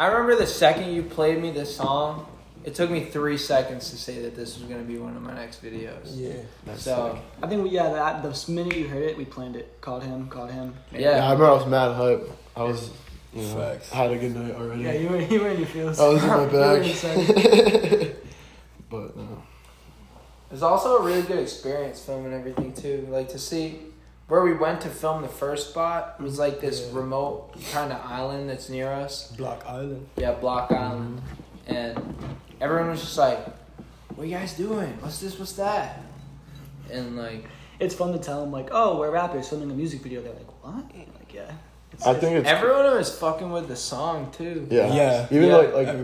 I remember the second you played me this song, it took me 3 seconds to say that this was going to be one of my next videos. Yeah. So sick. I think the minute you heard it, we planned it. Called him. Yeah, I remember I was mad hype. I was, Facts. I had a good night already. Yeah, you were in your feels. I was in my bag. But no. it was also a really good experience filming everything too. Like to see where we went to film the first spot was like this remote kind of island that's near us. Block Island. Yeah, Block Island. And everyone was just like, what are you guys doing? What's this? What's that? And like... It's fun to tell them, like, oh, we're rappers filming a music video. They're like, what? Like, yeah. I think it's... Everyone was fucking with the song, too. Yeah. Even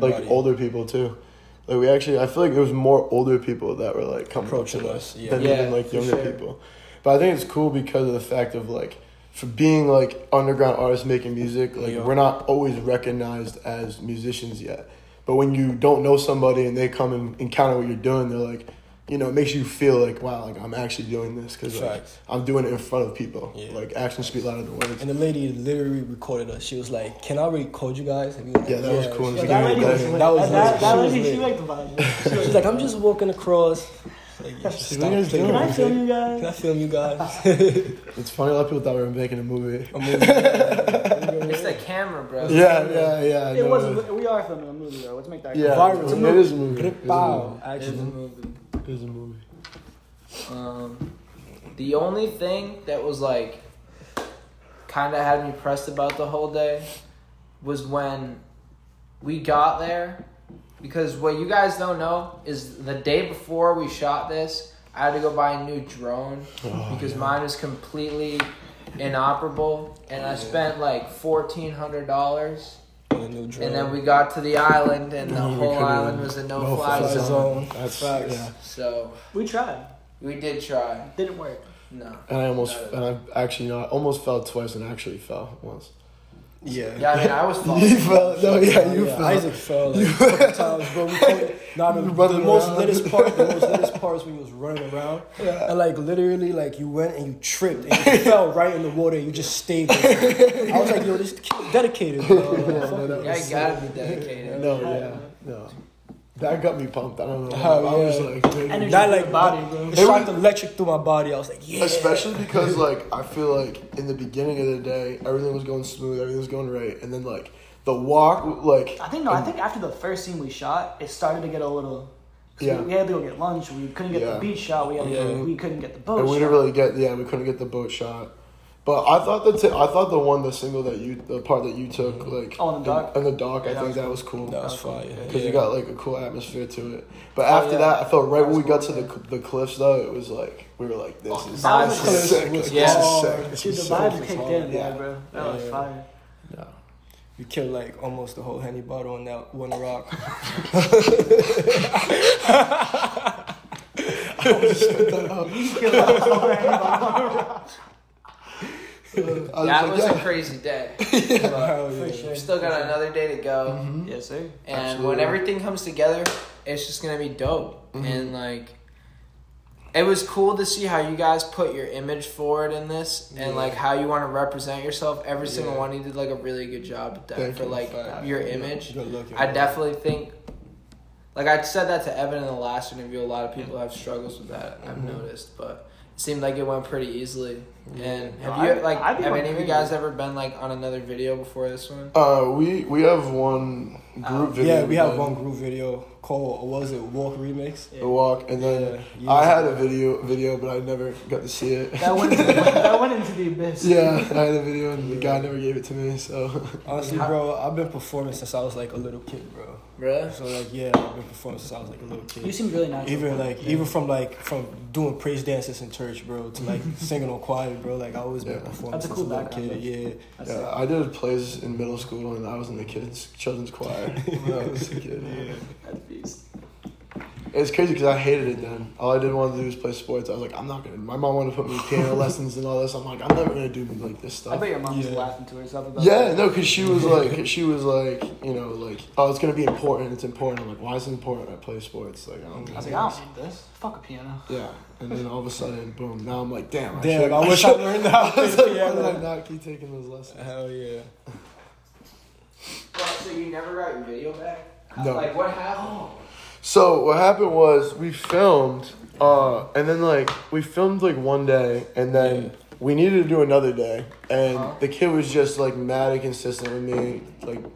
like older people, too. Like, we actually... I feel like it was more older people that were, like, coming approaching up us. than even, like, younger people. But I think it's cool because of the fact of, like, for being, like, underground artists making music, like, we're not always recognized as musicians yet. But when you don't know somebody and they come and encounter what you're doing, they're like, it makes you feel like, wow, like I'm actually doing this because like, I'm doing it in front of people. Yeah. Like actions speak louder than words. And the lady literally recorded us. She was like, "Can I record you guys?" And we were like, that was cool. That lady, she liked the vibe. She's like, "I'm just walking across." Like, Can I film you guys? Can I film you guys? It's funny. A lot of people thought we were making a movie. It's the camera, bro. Yeah. It was. We are filming a movie, though. Let's make that viral. It is a movie. It is a movie. The only thing that was like kind of had me pressed about the whole day was when we got there, because what you guys don't know is the day before we shot this, I had to go buy a new drone because mine is completely inoperable, and I spent like $1,400. And then we got to the island, and the whole island was a no-fly zone. That's facts. Yeah. So we tried. We did try. Didn't work. No. And I almost fell twice and actually fell once. Yeah, I mean, I was falling. You fell. No, you fell. Isaac fell like a couple times, bro. The most littest part is when you was running around. Yeah. And like literally, like you went and you tripped and you fell right in the water and you just stayed there. I was like, yo, this kid's dedicated, bro. You gotta be dedicated. No. That got me pumped. I don't know. I was like, energy that like body, bro. It shot electric through my body. I was like, yeah. Especially because like I feel like in the beginning of the day, everything was going smooth, everything was going right, and then like the walk, like I think after the first scene we shot, it started to get a little. We had to go get lunch. We couldn't get the beach shot. We couldn't get the boat. And we didn't really get. We couldn't get the boat shot. But I thought the part that you took, like in the dock, I think that was cool. That was fire because you got like a cool atmosphere to it. But after that, I felt right when we got to the cliffs though, it was like we were like, this is sick. Dude, the vibes kicked in, bro. That was fire. Yeah. We killed like almost the whole Henny bottle on that one rock. You killed the whole Henny bottle on a rock. That was a crazy day. For sure. We still got another day to go. Mm-hmm. Yes, sir. And when everything comes together, it's just gonna be dope. Mm-hmm. And like, it was cool to see how you guys put your image forward in this, and like how you want to represent yourself. Every single one, you did like a really good job at that for like your image. I definitely think, like I said that to Evan in the last interview, a lot of people have struggles with that. I've noticed, but it seemed like it went pretty easily. And have any of you guys ever been like on another video before this one? We have one group video. Yeah, we have one group video called, what was it, Walk Remix? The Walk, and then I had a video, but I never got to see it. That went into the abyss. Yeah, I had a video, and the guy never gave it to me. So honestly, bro, I've been performing since I was like a little kid, bro. Really? So like, yeah, I've been performing since I was like a little kid. You seem really nice. Even from doing praise dances in church, bro, to like singing on choir, bro. Like I always been performing. That's a cool background. Kid. Yeah, I did plays in middle school, and I was in the children's choir when I was a kid. Yeah, that's beast. It's crazy because I hated it then. All I did want to do was play sports. I was like, I'm not gonna. My mom wanted to put me in piano lessons and all this. I'm like, I'm never gonna do like this stuff. I bet your mom was laughing to herself about that. Yeah, no, because she was like, oh, it's gonna be important. It's important. I'm like, why is it important? I play sports. Like, I was like, I don't need this. Fuck a piano. Yeah, and then all of a sudden, boom. Now I'm like, damn. I wish I learned how to play piano. Why did I not keep taking those lessons? Hell yeah. so you never got your video back? No. Like, what happened? So what happened was we filmed, and then like we filmed like one day, and then we needed to do another day, and the kid was just like mad and consistent with me,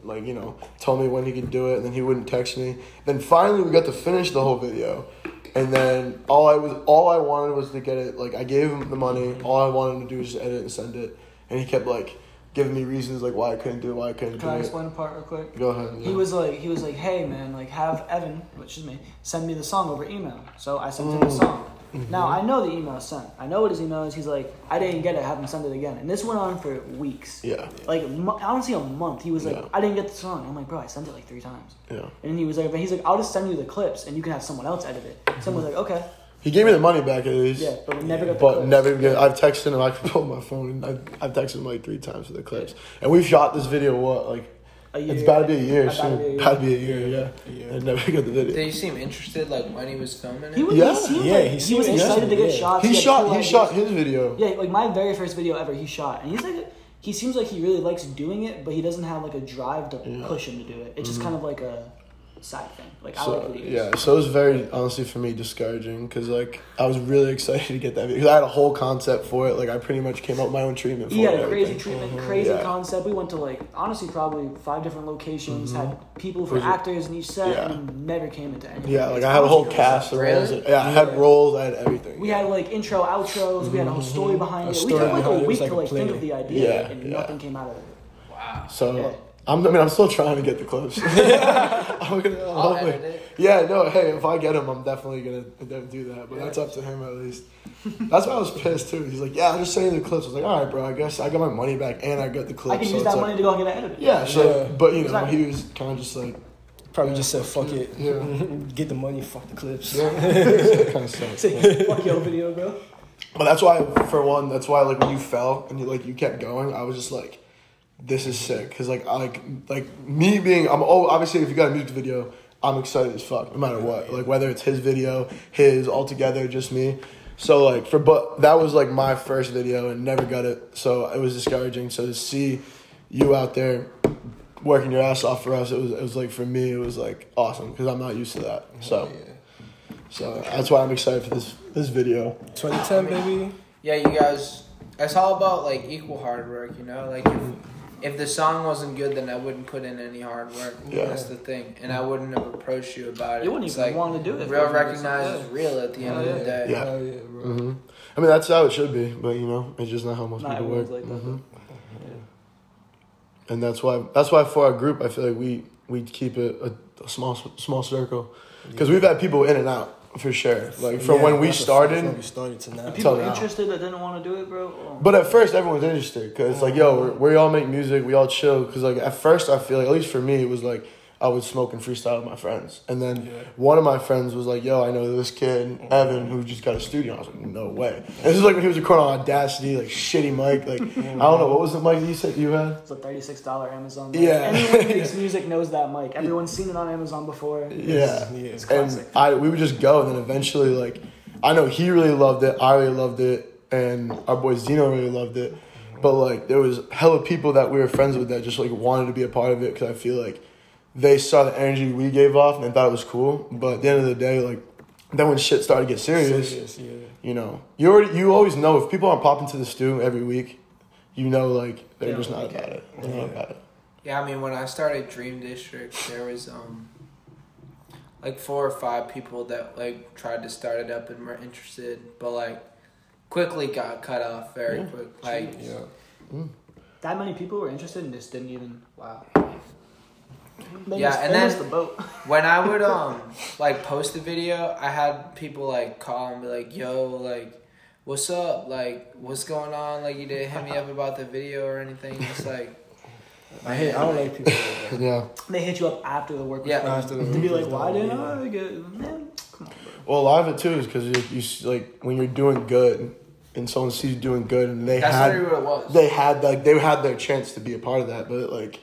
like you know, told me when he could do it, and then he wouldn't text me. Then finally we got to finish the whole video, and then all I wanted was to get it. Like I gave him the money. All I wanted to do was just edit and send it, and he kept like giving me reasons like why I couldn't do it, Can I explain a part real quick? Go ahead. Yeah. He was like, hey man, like have Evan, which is me, send me the song over email. So I sent him the song. Mm-hmm. Now I know the email is sent. I know what his email is. He's like, I didn't get it. Have him send it again. And this went on for weeks. Yeah. Like honestly, a month. He was like, I didn't get the song. I'm like, bro, I sent it like 3 times. Yeah. And he was like, I'll just send you the clips and you can have someone else edit it. Someone was like, okay. He gave me the money back at least. Yeah, but we never got the clips. Never get. I've texted him. I can pull my phone. I've texted him like 3 times for the clips. And we've shot this video. What like? A year. It's about to be a year soon. About to be a year. Yeah. I never got the video. Did he seem interested like when he was filming it? He was excited to get shots. He shot his video. Yeah, like my very first video ever. He shot, and he's like, he seems like he really likes doing it, but he doesn't have like a drive to push him to do it. It's just kind of like a side thing. Like I like videos. Yeah, so it was very honestly for me discouraging because like I was really excited to get that video because I had a whole concept for it. Like I pretty much came up with my own treatment for it. He had a crazy treatment, crazy concept. We went to like honestly probably 5 different locations, had people for actors in each set, and never came into anything. Yeah, like I had a whole cast of roles. Yeah, I had roles, I had everything. We had like intro, outros, we had a whole story behind it. We took like a week to like think of the idea and nothing came out of it. Wow. So I'm still trying to get the clips. I'll edit it. Yeah, no, hey, if I get him, I'm definitely gonna do that. But that's up to him at least. That's why I was pissed too. He's like, yeah, I'm just sending the clips. I was like, all right, bro, I guess I got my money back and I got the clips. I can use that money to go and get it edited. Yeah, so, but you know, he was kind of just like. Probably just said, fuck it. Yeah. Get the money, fuck the clips. Yeah. Kind of sucks. Say, fuck your video, bro. But that's why, for one, like when you fell and you kept going, I was just like, this is sick. Because like me being, obviously if you got a music video, I'm excited as fuck, no matter what. Like whether it's his video, his, altogether, just me. So like, but that was like my first video and never got it. So it was discouraging. So to see you out there working your ass off for us, it was like, for me, it was like awesome because I'm not used to that. So that's why I'm excited for this video. 2010, baby. Yeah, you guys, it's all about like equal hard work, you know? Like if the song wasn't good, then I wouldn't put in any hard work. Yeah. That's the thing. And I wouldn't have approached you about it. You wouldn't even want to do it. Real recognized is real at the end of the day. Yeah. Mm-hmm. I mean, that's how it should be, but you know, it's just not how most people work. Like that, And that's why for our group, I feel like we keep it a small circle. Because we've had people in and out. For sure. Like, from when we started to now. People interested that didn't want to do it, bro? But at first, everyone's interested. Because it's like, yo, we all make music. We all chill. Because, like, at first, I feel like, at least for me, it was like, I would smoke and freestyle with my friends. And then one of my friends was like, yo, I know this kid, Evan, who just got a studio. I was like, no way. And this is like when he was recording on Audacity, like, shitty mic. Like, I don't know. What was the mic that you said you had? It's a $36 Amazon mic. Yeah. Anyone who makes music knows that mic. Everyone's seen it on Amazon before. It's classic. And we would just go. And then eventually, like, I know he really loved it. I really loved it. And our boy Zeno really loved it. But, like, there was hella people that we were friends with that just, like, wanted to be a part of it. Because I feel like they saw the energy we gave off and they thought it was cool. But at the end of the day, like, then when shit started to get serious, you know, you always know if people aren't popping to the stew every week, you know, like, they're just not about it. They're not about it. Yeah, I mean, when I started Dream District, there was, like 4 or 5 people that, like, tried to start it up and were interested, but, like, quickly got cut off very quick. Like, that many people were interested and just didn't even, wow. And then when I would like post a video, I had people like call and be like, "Yo, like, what's up? Like, what's going on? Like, you didn't hit me up about the video or anything." It's like, I don't like people like that. Yeah. They hit you up after the work was done. To be like, why didn't I get? Man, come on, bro. Well, a lot of it too is because you like when you're doing good and someone sees you doing good and they had their chance to be a part of that, but like,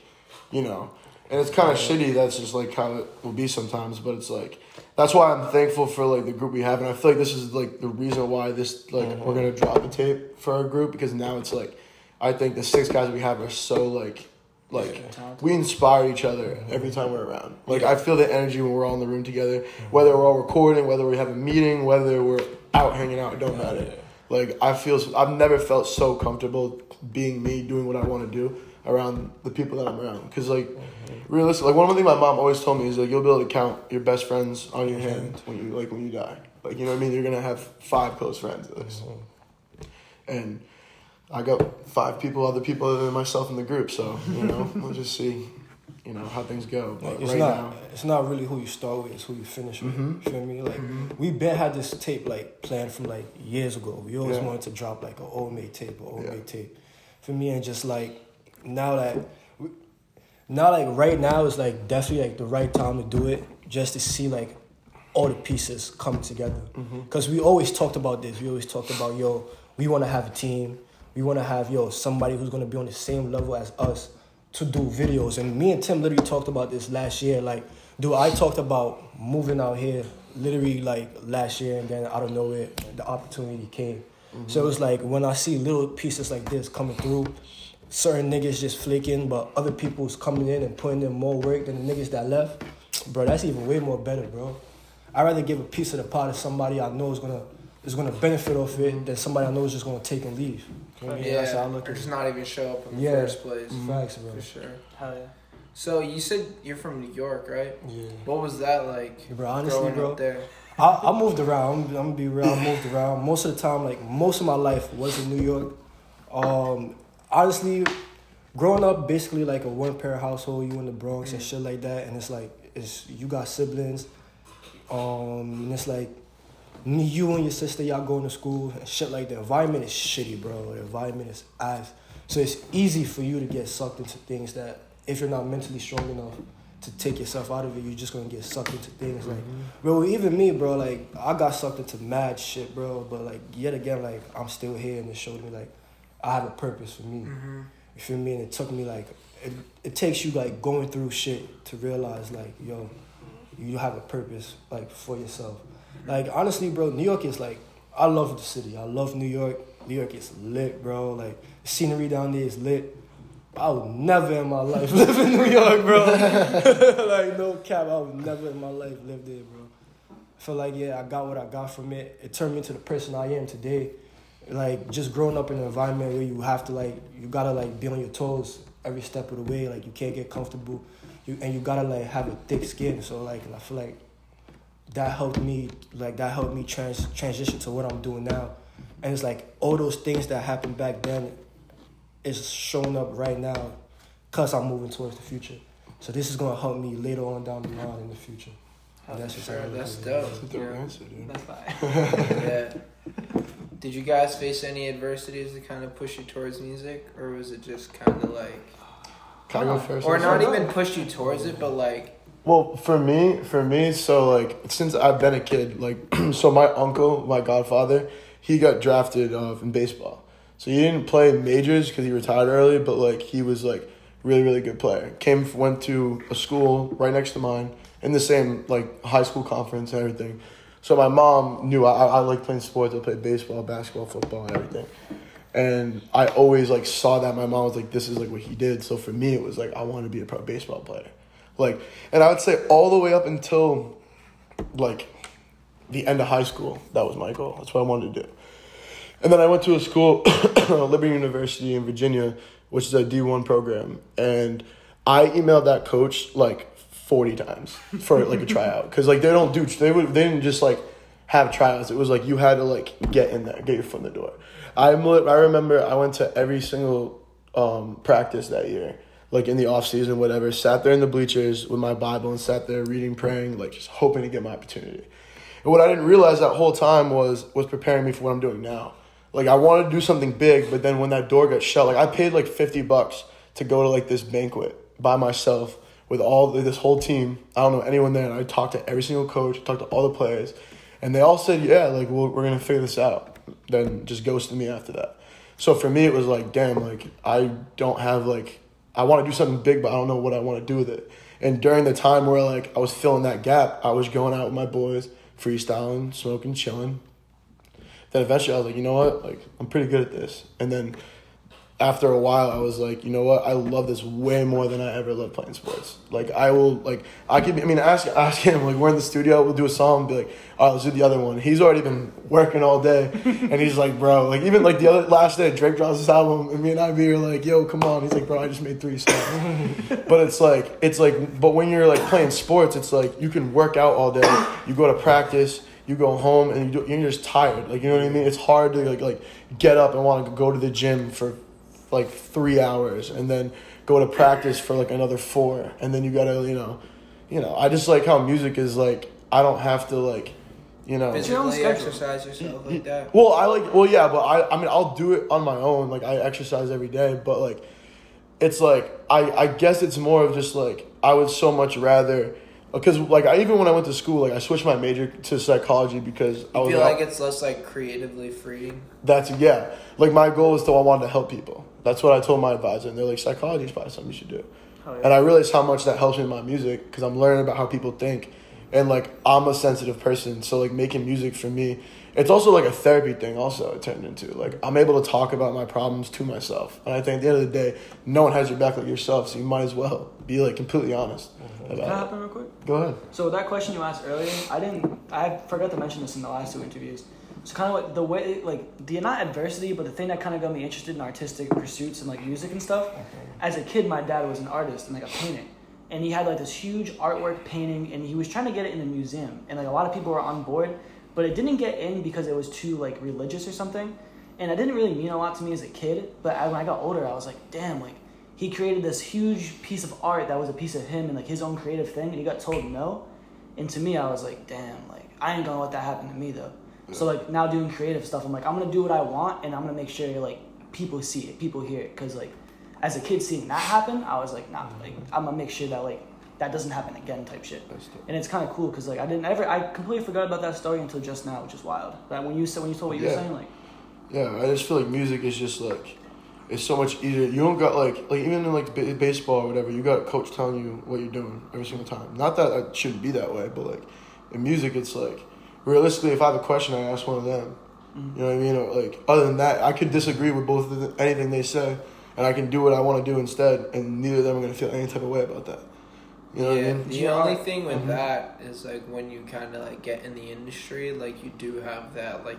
you know. And it's kind of shitty. That's just like how it will be sometimes. But it's like that's why I'm thankful for like the group we have, and I feel like this is like the reason why this like we're gonna drop a tape for our group because now it's like I think the 6 guys we have are so like Like, we inspire each other every time we're around. Like, I feel the energy when we're all in the room together. Whether we're all recording, whether we have a meeting, whether we're out hanging out, it don't matter. Like, I've never felt so comfortable being me, doing what I want to do around the people that I'm around. Because, like, realistically, like, one of the things my mom always told me is, like, you'll be able to count your best friends on your hand when you die. Like, you know what I mean? You're going to have 5 close friends at least. And I got 5 other people other than myself in the group, so, you know, we'll just see, you know, how things go. But it's not really who you start with, it's who you finish with. You feel me? Like, we been had this tape, like, planned from, like, years ago. We always wanted to drop, like, an OMA tape. For me, and just, like, right now is, like, definitely, like, the right time to do it, just to see, like, all the pieces come together. Because we always talked about this. We always talked about, we want to have a team. We want to have, somebody who's going to be on the same level as us to do videos. And me and Tim literally talked about this last year. Like, dude, I talked about moving out here literally, like, last year. And then out of nowhere, the opportunity came. So it was like, when I see little pieces like this coming through, certain niggas just flaking, but other people's coming in and putting in more work than the niggas that left. Bro, that's even way more better, bro. I'd rather give a piece of the pot to somebody I know is gonna benefit off it than somebody I know is just gonna take and leave. You know what I mean? That's how I look or at just it. not even show up in the first place. Facts, bro. For sure. Hell yeah. So you said you're from New York, right? Yeah. What was that like? Bro, honestly, growing bro, up there? I moved around. I'm gonna be real. I moved around. Most of the time, like, most of my life was in New York. Honestly, growing up basically like a one-parent household, you in the Bronx and shit like that, and it's like, you got siblings, and it's like, you and your sister, y'all going to school and shit like that. The environment is shitty, bro. The environment is ass. So it's easy for you to get sucked into things that, if you're not mentally strong enough to take yourself out of it, you're just gonna get sucked into things. Like, bro, even me, bro, like, I got sucked into mad shit, bro. But, like, yet again, like, I'm still here, and it showed me, like, I have a purpose for me. You feel me? And it took me, like, it takes you, like, going through shit to realize, like, you have a purpose, like, for yourself. Like, honestly, bro, New York is, like, I love the city. I love New York. New York is lit, bro. Like, the scenery down there is lit. I would never in my life live in New York, bro. Like, no cap, I would never in my life live there, bro. I feel like, I got what I got from it. It turned me into the person I am today. Like, just growing up in an environment where you have to, like, you gotta, like, be on your toes every step of the way. Like, you can't get comfortable. And you gotta, like, have a thick skin. So, like, I feel like that helped me transition to what I'm doing now. And it's like all those things that happened back then is showing up right now because I'm moving towards the future. So this is going to help me later on down the line in the future. That's dope. That's a dope answer, dude. That's fine. Yeah. Did you guys face any adversities to kind of push you towards music, or was it just kind of like... Can I go first? Or not even push you towards it, but like... Well, for me, so, like, since I've been a kid, like, so my uncle, my godfather, he got drafted in baseball. So he didn't play majors because he retired early, but, like, he was, like, really, really good player. Went to a school right next to mine in the same, like, high school conference and everything. So my mom knew I like playing sports. I played baseball, basketball, football, and everything. And I always, like, saw that. My mom was like, this is, like, what he did. So for me, it was, like, I want to be a pro baseball player. Like, and I would say all the way up until, like, the end of high school, that was my goal. That's what I wanted to do. And then I went to a school, Liberty University in Virginia, which is a D1 program. And I emailed that coach, like, 40 times for, like, a tryout. Because, like, they didn't just, like, have tryouts. It was, like, you had to, like, get in there, get your foot in the door. I remember I went to every single practice that year. Like, in the off season, whatever, sat there in the bleachers with my Bible and sat there reading, praying, like, just hoping to get my opportunity. And what I didn't realize that whole time was preparing me for what I'm doing now. Like, I wanted to do something big, but then when that door got shut, like, I paid, like, $50 to go to, like, this banquet by myself with this whole team. I don't know anyone there, and I talked to every single coach, talked to all the players, and they all said, yeah, like, we're going to figure this out. Then just ghosted me after that. So for me, it was like, damn, like, I don't have, like, I want to do something big, but I don't know what I want to do with it. And during the time where, like, I was filling that gap, I was going out with my boys, freestyling, smoking, chilling. Then eventually I was like, you know what? Like, I'm pretty good at this. And then after a while, I was like, you know what? I love this way more than I ever loved playing sports. Like, ask him, like, we're in the studio, we'll do a song, and be like, all right, let's do the other one. He's already been working all day, and he's like, bro, like, even, like, the other last day, Drake drops his album, and me and Ivy are like, yo, come on. He's like, bro, I just made 3 songs. But it's like, but when you're, like, playing sports, it's like, you can work out all day, you go to practice, you go home, and you're just tired. Like, you know what I mean? It's hard to, like get up and want to go to the gym for like 3 hours and then go to practice for like another 4, and then you gotta you know I just like how music is like I don't have to like physically exercise yourself like that. Yeah, but I mean I'll do it on my own, like I exercise every day, but like it's like I guess it's more of just like I would so much rather, because like even when I went to school, like I switched my major to psychology because I was feel like it's less like creatively freeing. Like my goal is I wanted to help people. That's what I told my advisor, and they're like, psychology is probably something you should do. Oh, yeah. And I realized how much that helps me in my music because I'm learning about how people think, and like I'm a sensitive person, so like making music for me, it's also like a therapy thing. Also, it turned into like I'm able to talk about my problems to myself, and I think at the end of the day, no one has your back like yourself, so you might as well be like completely honest about it. Can I hop in real quick? Go ahead. So that question you asked earlier, I forgot to mention this in the last 2 interviews. So kind of like the way, like the not adversity, but the thing that kind of got me interested in artistic pursuits and like music and stuff. As a kid, my dad was an artist and like a painter, and he had like this huge artwork painting, and he was trying to get it in a museum, and like a lot of people were on board, but it didn't get in because it was too like religious or something, and it didn't really mean a lot to me as a kid. But when I got older, I was like, damn, like he created this huge piece of art that was a piece of him and like his own creative thing, and he got told no, and to me, I was like, damn, like I ain't gonna let that happen to me though. So, like, now doing creative stuff, I'm like, I'm going to do what I want, and I'm going to make sure, like, people see it, people hear it. Because, like, as a kid seeing that happen, I was like, nah, like, I'm going to make sure that, like, that doesn't happen again type shit. And it's kind of cool because, like, I completely forgot about that story until just now, which is wild. Like, when you told what you were saying, like. Yeah, I just feel like music is just, like, it's so much easier. You don't got, like even in, like, baseball or whatever, you got a coach telling you what you're doing every single time. Not that it shouldn't be that way, but, like, in music, it's, like, realistically, if I have a question, I ask one of them. You know what I mean? Or like, other than that, I could disagree with both of anything they say, and I can do what I want to do instead, and neither of them are going to feel any type of way about that. You know what I mean? The only thing with that is like when you kind of like get in the industry, like you do have that, like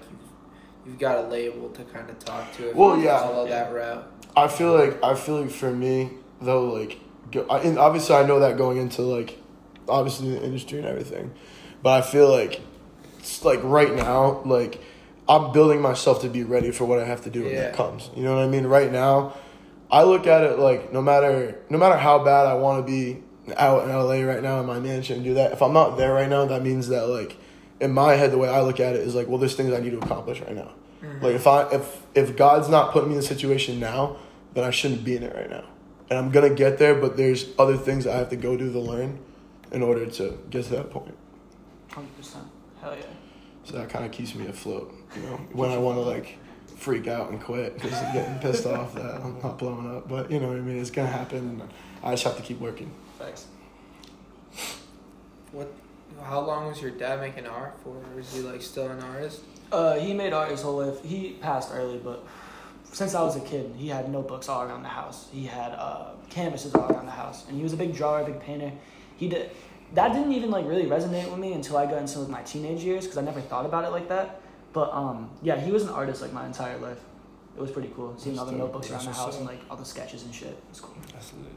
you've got a label to kind of talk to. If you follow that route. I feel like for me though, like, and obviously I know that going into like, obviously the industry and everything, but I feel like. It's like right now, like I'm building myself to be ready for what I have to do when that comes. You know what I mean? Right now, I look at it like no matter how bad I want to be out in LA right now in my mansion and do that, if I'm not there right now, that means that like in my head, the way I look at it is like, well, there's things I need to accomplish right now. Mm-hmm. Like if God's not putting me in a situation now, then I shouldn't be in it right now. And I'm gonna get there, but there's other things I have to go do to learn in order to get to that point. 100%. Hell yeah. So that kind of keeps me afloat, you know, when I want to, like, freak out and quit because I'm getting pissed off that I'm not blowing up. But, you know what I mean? It's going to happen. I just have to keep working. Thanks. How long was your dad making art for? Or is he, like, still an artist? He made art his whole life. He passed early, but since I was a kid, he had notebooks all around the house. He had canvases all around the house. And he was a big drawer, a big painter. That didn't even like really resonate with me until I got into like, my teenage years because I never thought about it like that. But yeah, he was an artist like my entire life. It was pretty cool seeing all the notebooks around the house and like all the sketches and shit. It was cool. Absolutely.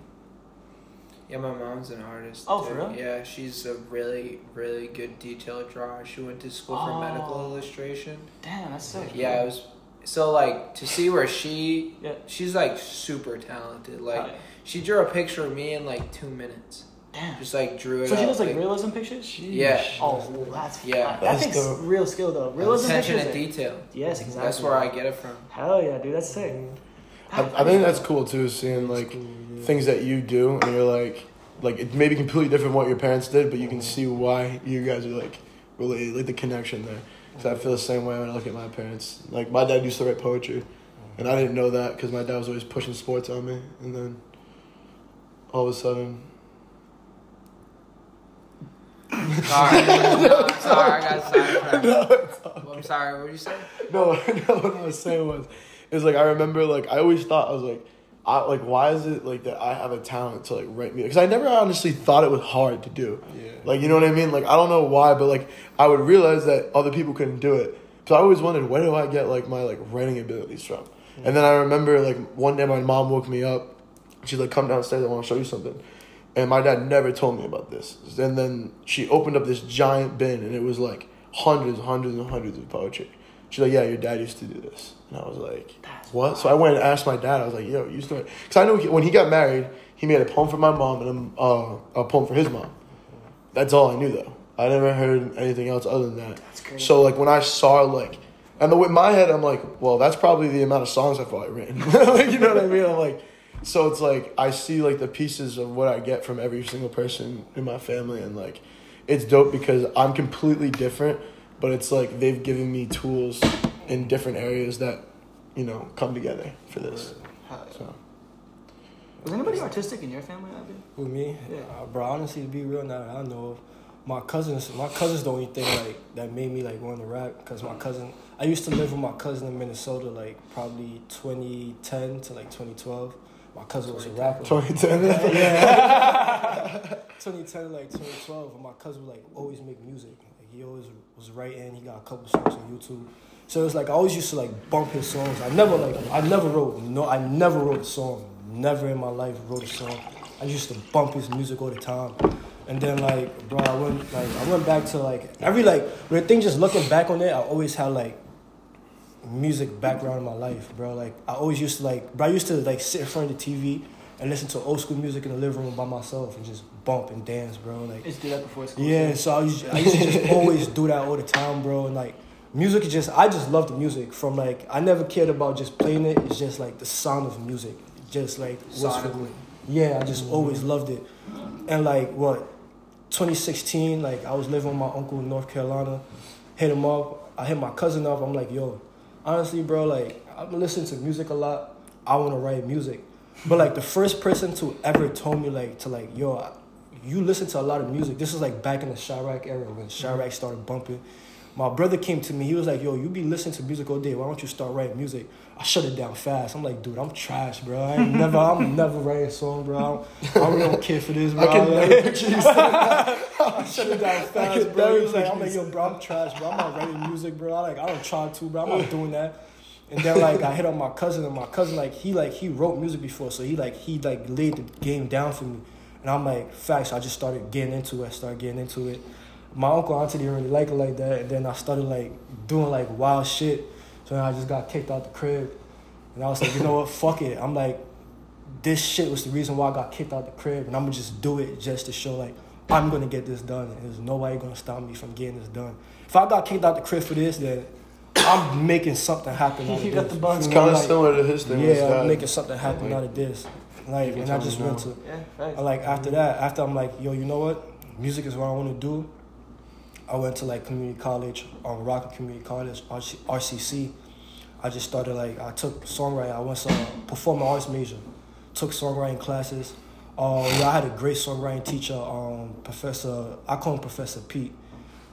Yeah, my mom's an artist. Oh, too. for real? Yeah, she's a really, really good detail drawer. She went to school for medical illustration. Damn, that's sick. Yeah, it was so like to see where she's like super talented. Like she drew a picture of me in like 2 minutes. Damn. Just like drew it. So she does like realism pictures? Yeah. Oh, that's yeah. That takes real skill though. Realism attention pictures. to detail. Yes, exactly. That's where I get it from. Hell yeah, dude, that's sick. I think that's cool too, seeing like things that you do and you're like it may be completely different from what your parents did, but you can see why you guys are like related, like the connection there. So I feel the same way when I look at my parents. Like my dad used to write poetry, and I didn't know that because my dad was always pushing sports on me, and then all of a sudden. Sorry, I got sidetracked. I'm sorry, what did you say? No, what I was saying was, is like I remember like I always thought I was like why is it like that I have a talent to like write music? Because I never honestly thought it was hard to do. Yeah. Like you know what I mean? Like I don't know why, but like I would realize that other people couldn't do it. So I always wondered where do I get like my like writing abilities from? Yeah. And then I remember like one day my mom woke me up. She's like, "Come downstairs. I want to show you something." And my dad never told me about this. And then she opened up this giant bin, and it was like hundreds of poetry. She's like, "Yeah, your dad used to do this." And I was like, "What?" So I went and asked my dad. I was like, "Yo, you used to..." Because I know when he got married, he made a poem for my mom and a poem for his mom. That's all I knew, though. I never heard anything else other than that. That's crazy. So, like, when I saw, like... And in my head, I'm like, well, that's probably the amount of songs I've probably written. Like, you know what I mean? I'm like... So it's like, I see, like, the pieces of what I get from every single person in my family. And, like, it's dope because I'm completely different. But it's like they've given me tools in different areas that, you know, come together for this. So. Was anybody artistic in your family, Abby? With me? Yeah. Bro, honestly, to be real, now that I know of, my cousin's the only thing like that made me like want to rap. Because my cousin, I used to live with my cousin in Minnesota like probably 2010 to like 2012. My cousin was a rapper. 2010? Yeah. 2010 to like 2012. And my cousin would like always make music. Like he always was writing. He got a couple songs on YouTube. So it's like I always used to like bump his songs. I never wrote a song. Never in my life wrote a song. I used to bump his music all the time. And then like, bro, I went back to like every like weird thing. Just looking back on it, I always had like music background in my life, bro. Like I always used to like, bro, I used to like sit in front of the TV and listen to old school music in the living room by myself and just bump and dance, bro. Like Just do that before school. yeah, so I used to just always do that all the time, bro. And like music is I just love the music. From like I never cared about just playing it. It's just like the sound of music, just like Sonically. Yeah, I just always loved it. And like 2016, like I was living with my uncle in North Carolina. Hit him up. I hit my cousin up. I'm like, yo, honestly, bro, like I've been listening to music a lot. I want to write music. But like the first person to ever told me like yo, you listen to a lot of music. This is like back in the Chirac era when Chirac started bumping. My brother came to me. He was like, yo, you be listening to music all day. Why don't you start writing music? I shut it down fast. I'm like, dude, I'm trash, bro. I'm never writing a song, bro. I really don't care for this, bro. I can never picture you saying that. I shut it down fast, bro. He was like, I'm like, yo, bro, I'm trash, bro. I'm not writing music, bro. I don't try to, bro. I'm not doing that. And then like I hit up my cousin, and my cousin he wrote music before, so he laid the game down for me. And I'm like, facts. I just started getting into it. My uncle and auntie didn't really like it like that, and then I started like doing like wild shit. So then I just got kicked out the crib, and I was like, you know what, fuck it. I'm like, this shit was the reason why I got kicked out the crib, and I'm gonna just do it just to show like I'm gonna get this done, and there's nobody gonna stop me from getting this done. If I got kicked out the crib for this, then I'm making something happen out of this. You got the buzz. It's kind of similar to his thing. Yeah, I'm making something happen out of this. Like, and I just went to, like after I'm like, yo, you know what, music is what I want to do. I went to like community college, Rockland Community College, RCC. I just started like, I took songwriting. I went to performing arts major, took songwriting classes. I had a great songwriting teacher, I call him Professor Pete.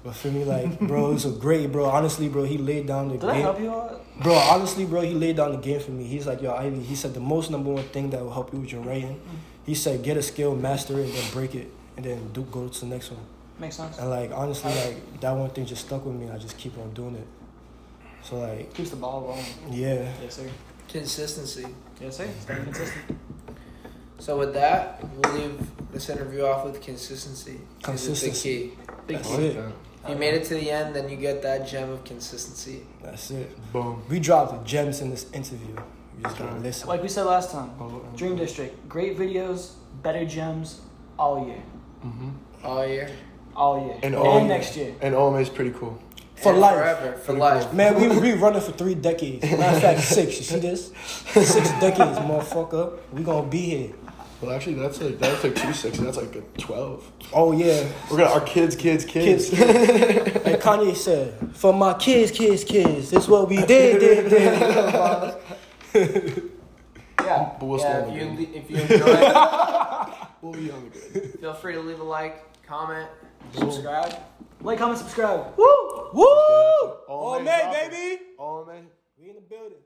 But for me, like, bro, it was a great, bro. Honestly, bro, he laid down the game. Did I help you out? Bro, honestly, bro, he laid down the game for me. He's like, yo, Ivy, he said the most number one thing that will help you with your writing, he said, get a skill, master it, and then break it, and then go to the next one. Makes sense. And like honestly, like that one thing just stuck with me. I just keep on doing it. So like Keeps the ball rolling. Yeah. Yes, sir. Consistency. Yes, sir. Stay consistent. So with that, we'll leave this interview off with consistency. Consistency. It's the key. That's it. If you made it to the end, then you get that gem of consistency. That's it. Boom. We dropped gems in this interview. You just gotta listen. Like we said last time, Dream District, great videos, better gems all year. Mm-hmm. All year. All year. And next year. And OMA is pretty cool. For And life. Forever. For life. Man, we running for 3 decades. Matter of fact, 6. You see this? 6 decades, motherfucker. We gonna be here. Well, actually, that's like 2 6. That's like a 12. Oh yeah. We're gonna our kids. Like Kanye said, for my kids. This what we did. Yeah. But we'll Yeah, still if you enjoy it, we'll be on the good. feel free to leave a like, comment, subscribe. Like, comment, subscribe. Woo! Oh, Oh, man, man, baby. Oh, man. We in the building.